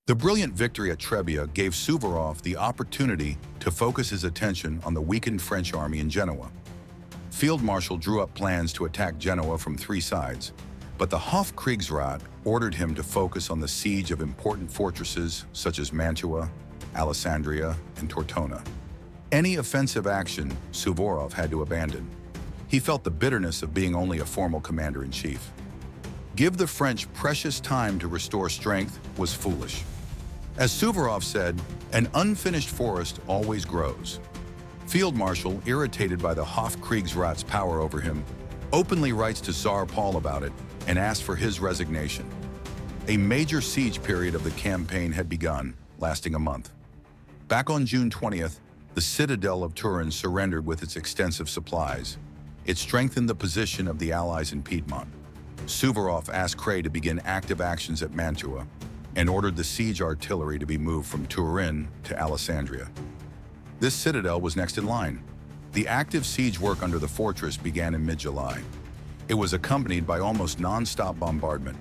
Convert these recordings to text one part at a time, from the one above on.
The brilliant victory at Trebia gave Suvorov the opportunity to focus his attention on the weakened French army in Genoa. Field Marshal drew up plans to attack Genoa from three sides, but the Hofkriegsrat ordered him to focus on the siege of important fortresses such as Mantua, Alessandria, and Tortona. Any offensive action Suvorov had to abandon. He felt the bitterness of being only a formal commander-in-chief. Give the French precious time to restore strength was foolish. As Suvorov said, an unfinished forest always grows. Field Marshal, irritated by the Hofkriegsrat's power over him, openly writes to Tsar Paul about it and asks for his resignation. A major siege period of the campaign had begun, lasting a month. Back on June 20th, the citadel of Turin surrendered with its extensive supplies. It strengthened the position of the Allies in Piedmont. Suvorov asked Kray to begin active actions at Mantua and ordered the siege artillery to be moved from Turin to Alessandria. This citadel was next in line. The active siege work under the fortress began in mid-July. It was accompanied by almost non-stop bombardment.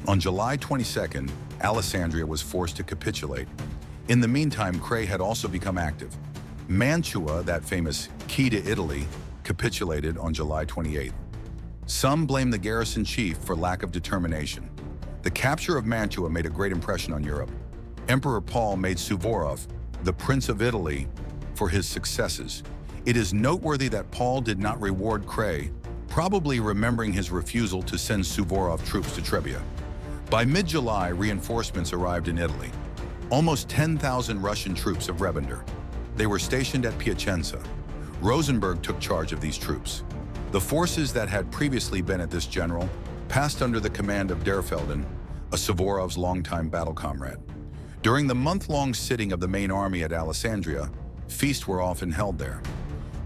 On July 22nd, Alessandria was forced to capitulate. In the meantime, Kray had also become active. Mantua, that famous key to Italy, capitulated on July 28th. Some blame the garrison chief for lack of determination. The capture of Mantua made a great impression on Europe. Emperor Paul made Suvorov the Prince of Italy for his successes. It is noteworthy that Paul did not reward Kray, probably remembering his refusal to send Suvorov troops to Trebia. By mid-July, reinforcements arrived in Italy. Almost 10,000 Russian troops of Rebender. They were stationed at Piacenza. Rosenberg took charge of these troops. The forces that had previously been at this general passed under the command of Derfelden, a Suvorov's longtime battle comrade. During the month-long sitting of the main army at Alessandria, feasts were often held there.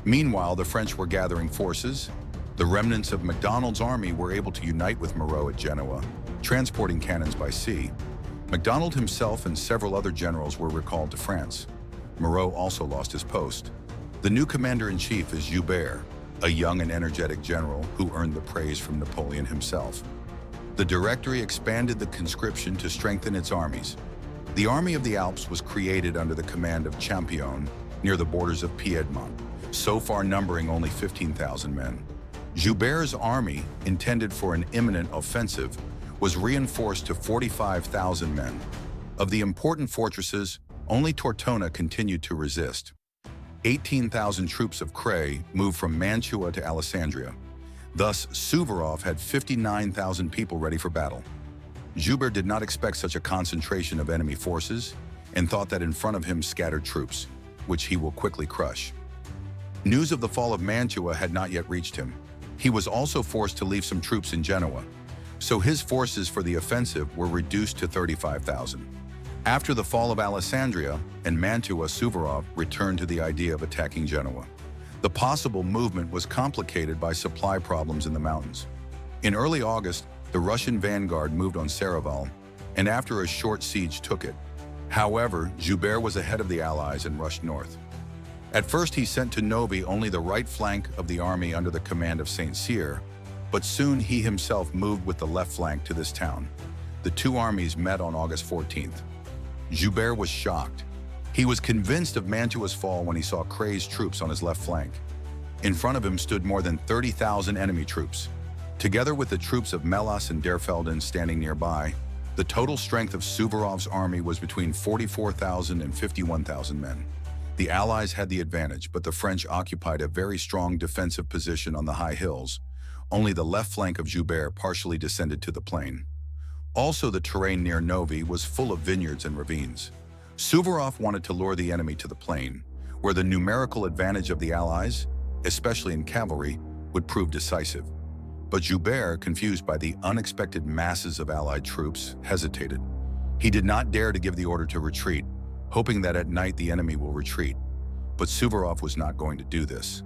Meanwhile, the French were gathering forces. The remnants of MacDonald's army were able to unite with Moreau at Genoa, transporting cannons by sea. MacDonald himself and several other generals were recalled to France. Moreau also lost his post. The new commander-in-chief is Joubert, a young and energetic general who earned the praise from Napoleon himself. The Directory expanded the conscription to strengthen its armies. The Army of the Alps was created under the command of Champion near the borders of Piedmont, so far numbering only 15,000 men. Joubert's army, intended for an imminent offensive, was reinforced to 45,000 men. Of the important fortresses, only Tortona continued to resist. 18,000 troops of Kray moved from Mantua to Alessandria. Thus, Suvorov had 59,000 people ready for battle. Joubert did not expect such a concentration of enemy forces and thought that in front of him scattered troops, which he will quickly crush. News of the fall of Mantua had not yet reached him. He was also forced to leave some troops in Genoa, so his forces for the offensive were reduced to 35,000. After the fall of Alessandria and Mantua, Suvorov returned to the idea of attacking Genoa. The possible movement was complicated by supply problems in the mountains. In early August, the Russian vanguard moved on Serravalle, and after a short siege took it. However, Joubert was ahead of the Allies and rushed north. At first, he sent to Novi only the right flank of the army under the command of St. Cyr, but soon he himself moved with the left flank to this town. The two armies met on August 14th. Joubert was shocked. He was convinced of Mantua's fall when he saw Kray's troops on his left flank. In front of him stood more than 30,000 enemy troops. Together with the troops of Melas and Derfelden standing nearby, the total strength of Suvorov's army was between 44,000 and 51,000 men. The Allies had the advantage, but the French occupied a very strong defensive position on the high hills. Only the left flank of Joubert partially descended to the plain. Also, the terrain near Novi was full of vineyards and ravines. Suvorov wanted to lure the enemy to the plain, where the numerical advantage of the Allies, especially in cavalry, would prove decisive. But Joubert, confused by the unexpected masses of Allied troops, hesitated. He did not dare to give the order to retreat, hoping that at night the enemy will retreat. But Suvorov was not going to do this.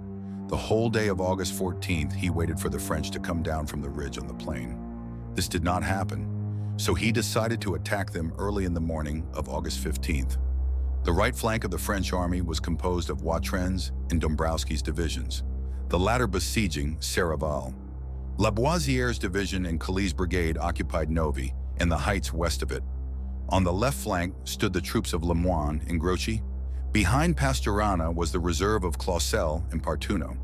The whole day of August 14th, he waited for the French to come down from the ridge on the plain. This did not happen, so he decided to attack them early in the morning of August 15th. The right flank of the French army was composed of Watren's and Dombrowski's divisions, the latter besieging Serravalle. Lavoisier's division and Calais' brigade occupied Novi and the heights west of it. On the left flank stood the troops of Lemoine and Grouchy. Behind Pasturana was the reserve of Clausel and Partuno.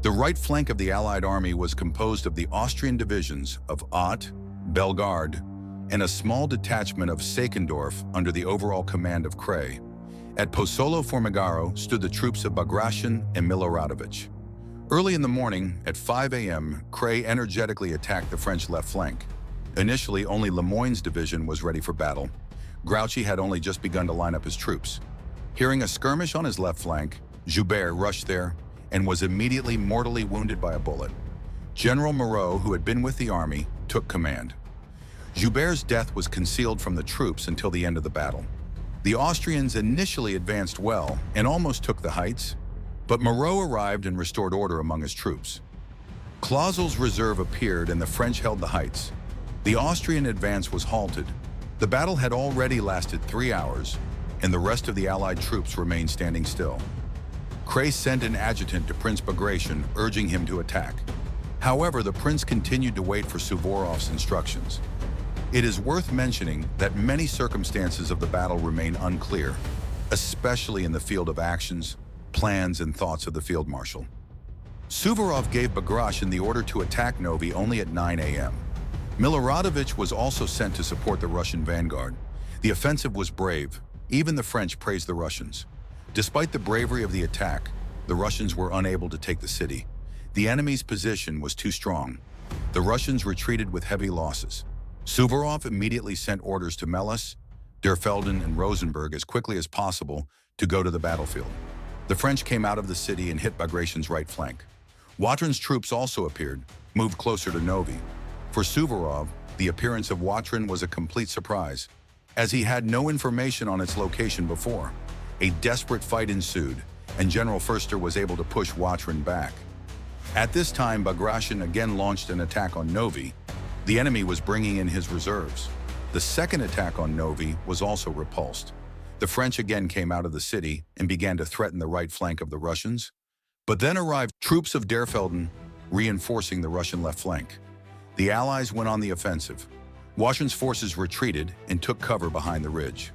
The right flank of the Allied army was composed of the Austrian divisions of Ott, Bellegarde, and a small detachment of Seckendorf under the overall command of Kray. At Pozzolo Formigaro stood the troops of Bagration and Miloradovich. Early in the morning, at 5 a.m., Kray energetically attacked the French left flank. Initially, only Lemoyne's division was ready for battle. Grouchy had only just begun to line up his troops. Hearing a skirmish on his left flank, Joubert rushed there and was immediately mortally wounded by a bullet. General Moreau, who had been with the army, took command. Joubert's death was concealed from the troops until the end of the battle. The Austrians initially advanced well and almost took the heights, but Moreau arrived and restored order among his troops. Clausel's reserve appeared and the French held the heights. The Austrian advance was halted. The battle had already lasted 3 hours, and the rest of the Allied troops remained standing still. Kray sent an adjutant to Prince Bagration, urging him to attack. However, the prince continued to wait for Suvorov's instructions. It is worth mentioning that many circumstances of the battle remain unclear, especially in the field of actions, plans, and thoughts of the field marshal. Suvorov gave Bagration the order to attack Novi only at 9 a.m. Miloradovich was also sent to support the Russian vanguard. The offensive was brave. Even the French praised the Russians. Despite the bravery of the attack, the Russians were unable to take the city. The enemy's position was too strong. The Russians retreated with heavy losses. Suvorov immediately sent orders to Melas, Derfelden, and Rosenberg as quickly as possible to go to the battlefield. The French came out of the city and hit Bagration's right flank. Watrin's troops also appeared, moved closer to Novi. For Suvorov, the appearance of Watrin was a complete surprise, as he had no information on its location before. A desperate fight ensued, and General Förster was able to push Watrin back. At this time, Bagration again launched an attack on Novi. The enemy was bringing in his reserves. The second attack on Novi was also repulsed. The French again came out of the city and began to threaten the right flank of the Russians. But then arrived troops of Derfelden, reinforcing the Russian left flank. The Allies went on the offensive. Watrin's forces retreated and took cover behind the ridge.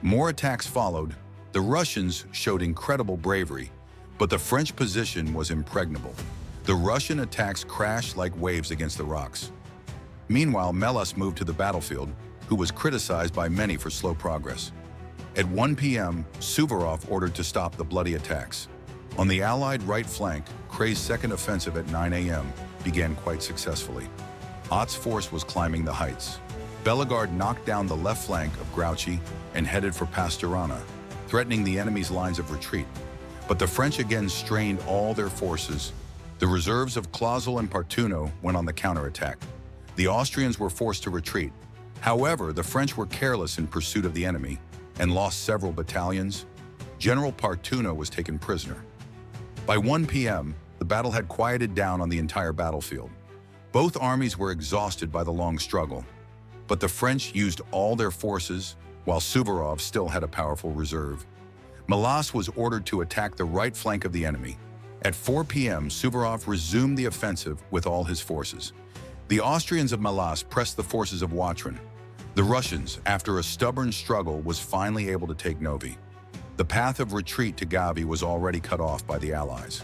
More attacks followed. The Russians showed incredible bravery, but the French position was impregnable. The Russian attacks crashed like waves against the rocks. Meanwhile, Melas moved to the battlefield, who was criticized by many for slow progress. At 1 p.m., Suvorov ordered to stop the bloody attacks. On the Allied right flank, Kray's second offensive at 9 a.m. began quite successfully. Ott's force was climbing the heights. Bellegarde knocked down the left flank of Grouchy and headed for Pasturana, threatening the enemy's lines of retreat. But the French again strained all their forces. The reserves of Clausel and Partuno went on the counterattack. The Austrians were forced to retreat. However, the French were careless in pursuit of the enemy and lost several battalions. General Partuno was taken prisoner. By 1 p.m., the battle had quieted down on the entire battlefield. Both armies were exhausted by the long struggle, but the French used all their forces, while Suvorov still had a powerful reserve. Melas was ordered to attack the right flank of the enemy. At 4 p.m., Suvorov resumed the offensive with all his forces. The Austrians of Melas pressed the forces of Watrin. The Russians, after a stubborn struggle, was finally able to take Novi. The path of retreat to Gavi was already cut off by the Allies.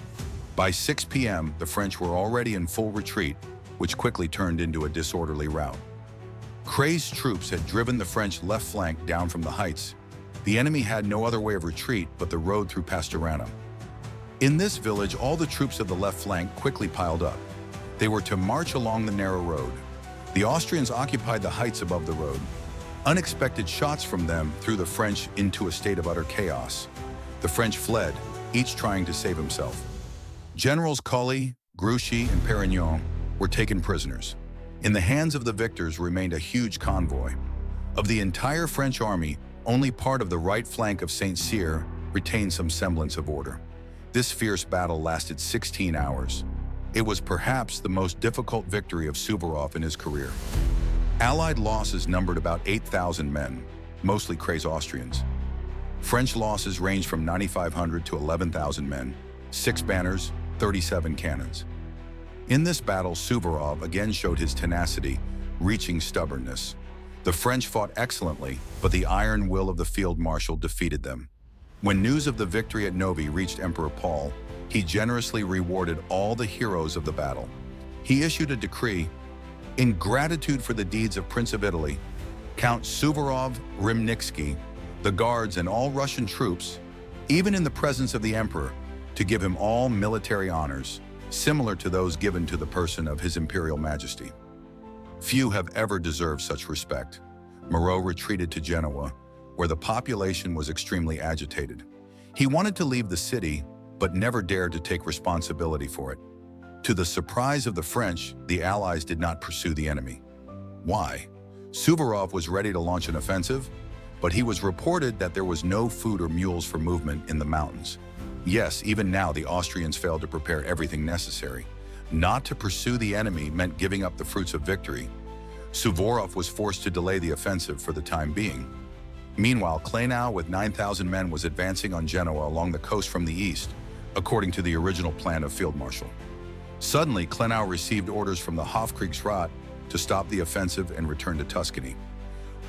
By 6 p.m., the French were already in full retreat, which quickly turned into a disorderly rout. Kray's troops had driven the French left flank down from the heights. The enemy had no other way of retreat but the road through Pasturana. In this village, all the troops of the left flank quickly piled up. They were to march along the narrow road. The Austrians occupied the heights above the road. Unexpected shots from them threw the French into a state of utter chaos. The French fled, each trying to save himself. Generals Colli, Grouchy, and Pérignon were taken prisoners. In the hands of the victors remained a huge convoy. Of the entire French army, only part of the right flank of Saint-Cyr retained some semblance of order. This fierce battle lasted 16 hours. It was perhaps the most difficult victory of Suvorov in his career. Allied losses numbered about 8,000 men, mostly Kray's Austrians. French losses ranged from 9,500 to 11,000 men, 6 banners, 37 cannons. In this battle, Suvorov again showed his tenacity, reaching stubbornness. The French fought excellently, but the iron will of the field marshal defeated them. When news of the victory at Novi reached Emperor Paul, he generously rewarded all the heroes of the battle. He issued a decree: in gratitude for the deeds of Prince of Italy, Count Suvorov Rimnitsky, the guards and all Russian troops, even in the presence of the emperor, to give him all military honors, similar to those given to the person of His Imperial Majesty. Few have ever deserved such respect. Moreau retreated to Genoa, where the population was extremely agitated. He wanted to leave the city, but never dared to take responsibility for it. To the surprise of the French, the Allies did not pursue the enemy. Why? Suvorov was ready to launch an offensive, but he was reported that there was no food or mules for movement in the mountains. Yes, even now the Austrians failed to prepare everything necessary. Not to pursue the enemy meant giving up the fruits of victory. Suvorov was forced to delay the offensive for the time being. Meanwhile, Clenau with 9,000 men was advancing on Genoa along the coast from the east, according to the original plan of Field Marshal. Suddenly, Clenau received orders from the Hofkriegsrat to stop the offensive and return to Tuscany.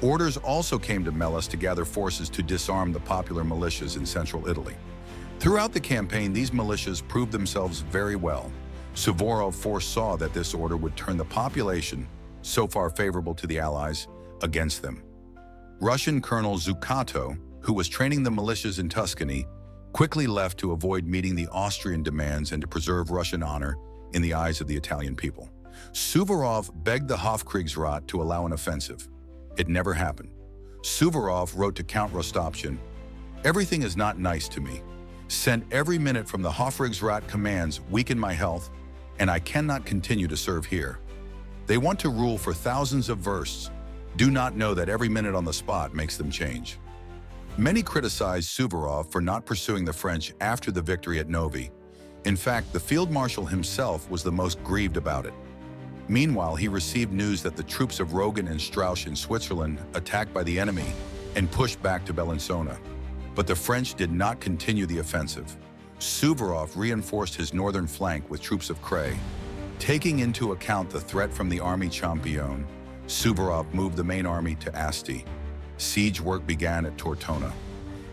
Orders also came to Melus to gather forces to disarm the popular militias in central Italy. Throughout the campaign, these militias proved themselves very well. Suvorov foresaw that this order would turn the population, so far favorable to the Allies, against them. Russian Colonel Zucato, who was training the militias in Tuscany, quickly left to avoid meeting the Austrian demands and to preserve Russian honor in the eyes of the Italian people. Suvorov begged the Hofkriegsrat to allow an offensive. It never happened. Suvorov wrote to Count Rostopchin, "Everything is not nice to me. Sent every minute from the Hofkriegsrat commands weaken my health, and I cannot continue to serve here. They want to rule for thousands of versts, do not know that every minute on the spot makes them change." Many criticized Suvorov for not pursuing the French after the victory at Novi. In fact, the field marshal himself was the most grieved about it. Meanwhile, he received news that the troops of Rogan and Strauss in Switzerland attacked by the enemy and pushed back to Bellinzona. But the French did not continue the offensive. Suvorov reinforced his northern flank with troops of Kray. Taking into account the threat from the army Champion, Suvorov moved the main army to Asti. Siege work began at Tortona.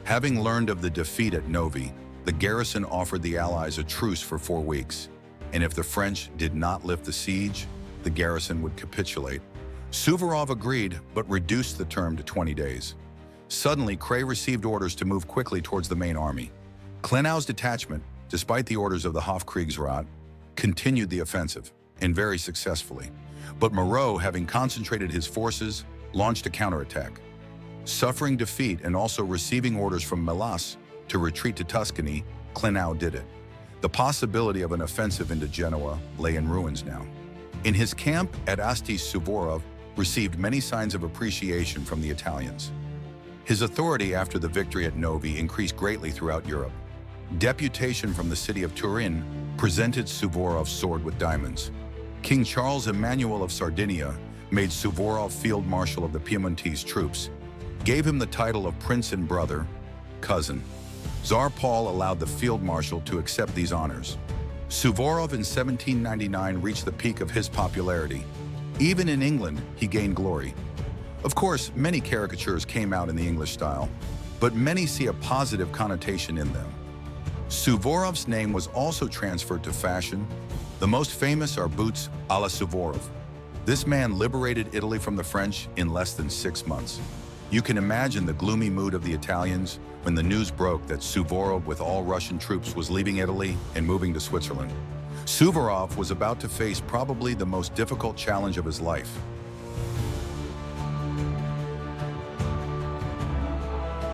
Having learned of the defeat at Novi, the garrison offered the Allies a truce for 4 weeks, and if the French did not lift the siege, the garrison would capitulate. Suvorov agreed, but reduced the term to 20 days. Suddenly, Kray received orders to move quickly towards the main army. Clenau's detachment, despite the orders of the Hofkriegsrat, continued the offensive, and very successfully. But Moreau, having concentrated his forces, launched a counterattack. Suffering defeat and also receiving orders from Melus to retreat to Tuscany, Clenau did it. The possibility of an offensive into Genoa lay in ruins now. In his camp at Asti, Suvorov received many signs of appreciation from the Italians. His authority after the victory at Novi increased greatly throughout Europe. Deputation from the city of Turin presented Suvorov's sword with diamonds. King Charles Emmanuel of Sardinia made Suvorov field marshal of the Piedmontese troops, gave him the title of prince and brother, cousin. Tsar Paul allowed the field marshal to accept these honors. Suvorov in 1799 reached the peak of his popularity. Even in England, he gained glory. Of course, many caricatures came out in the English style, but many see a positive connotation in them. Suvorov's name was also transferred to fashion. The most famous are boots a la Suvorov. This man liberated Italy from the French in less than 6 months. You can imagine the gloomy mood of the Italians when the news broke that Suvorov with all Russian troops was leaving Italy and moving to Switzerland. Suvorov was about to face probably the most difficult challenge of his life.